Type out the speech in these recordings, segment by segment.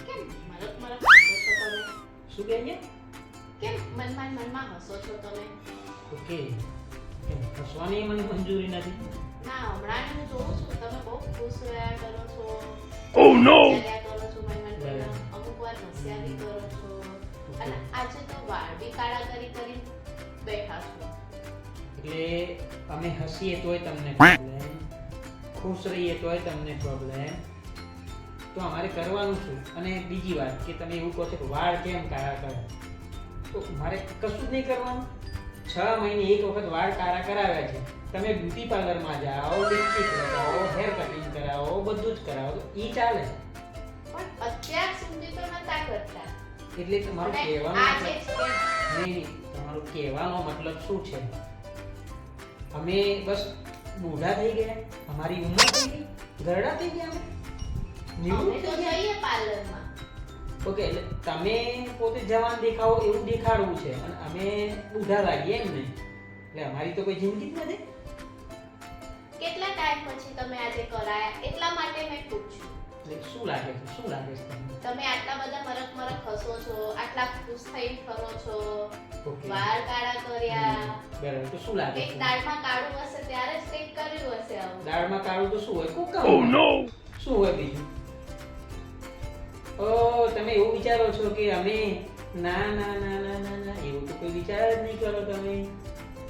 કેમ મરક મરક હસો છો તમે? શું કહે છે? કેમ મનમાં હસો છો તમે? ઓકે કેમ હસવાની મને મંજૂરી નથી. ના હમણાં હું જોઉં છું તમે બહુ ખુશ રહ્યા કરો છો. Oh no! વિચાર્યા કરો છો મનમાં. અમુક વાર હોશિયારી કરો છો. અને આજે તો વાળ બી કાળા કરી બેઠા છો. એટલે અમે હસીએ તોય તમને પ્રોબ્લેમ, ખુશ રહીએ તોય તમને પ્રોબ્લેમ, તો અમારે કરવાનું શું? અને બીજી વાત કે તમે એવું કહો છો કે વાળ કેમ કાળા કરે, તો મારે કશું જ નહીં કરવાનું. 6 મહિને એક વખત વાળ કાળા કરાવ્યા છે. તમે બ્યુટી પાર્લરમાં જાઓ, લિપસ્ટિક લગાવો, હેર કટિંગ કરાવો, બધું જ કરાવો તો ઈ ચાલે. પણ અત્યાર સુધી તો નતા કરતા. એટલે તમારું અને કહેવાનો આજે જ કેમ? નહીં, તમારું કહેવાનો મતલબ શું છે? અમે બસ બુઢા થઈ ગયા, અમારી ઉંમર થઈ ગઈ, ગરડા થઈ ગયા અમે અમે નિવૃત્ત તો થઈ ગયા. જઈએ પાર્લરમાં. ઓકે, એટલે તમે પોતે જવાન દેખાવો એવું દેખાડવું છે અને અમે બુઢા લાગીએ એમ ને? એટલે અમારી તો કોઈ જિંદગી જ નથી. કેટલા ટાઈમ પછી તમે આજે કરાયા એટલા માટે મેં પૂછ્યું. એટલે શું લાગે છે તમને? તમે આટલા બધા મરક હસો છો, આટલા ખુશ થઈને ફરો છો, ઓકે, વાળ કાળા કર્યા. બરાબર, તો શું લાગે એક છે? દાળમાં કાળું હશે ત્યારે જ કંઈક કર્યું હશે આવું. દાળમાં કાળું તો શું હોય? કુકમ. Oh no! શું હોય બીજું? ઓ તમે એવું વિચારો છો કે અમે ના ના ના ના ના ના એવું તો કોઈ વિચાર જ નહીં કરો તમે.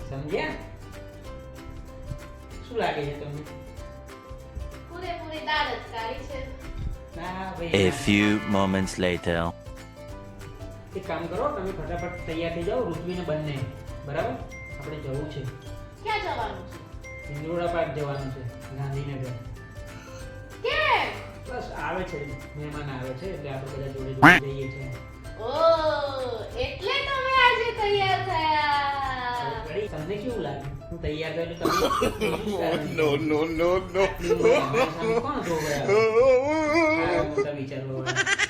સમજ્યા? શું લાગે છે તમને? પૂરેપૂરી દાળ જ કાળી છે. ના A ભાઈ ના. few moments later. એક કામ કરો, તમે ફટાફટ તૈયાર થઈ જાઓ, ઋત્વીને બંને, બરાબર? આપણે જવું છે, ક્યાં જવાનું છે? ઇન્દ્રોડા પાર્ક જવાનું છે, ગાંધીનગર. કેમ? બસ આવે છે, મહેમાન આવે છે એટલે આપણે બધા જોડે જોડે જઈએ છીએ. ઓહ, એટલે તમે આજે તૈયાર થયા. રેડી? તમને કેવું લાગે હું તૈયાર થયો એટલે તમે No, no, no, no. કોણ જોવે આ મોટા વિચારો વાળા?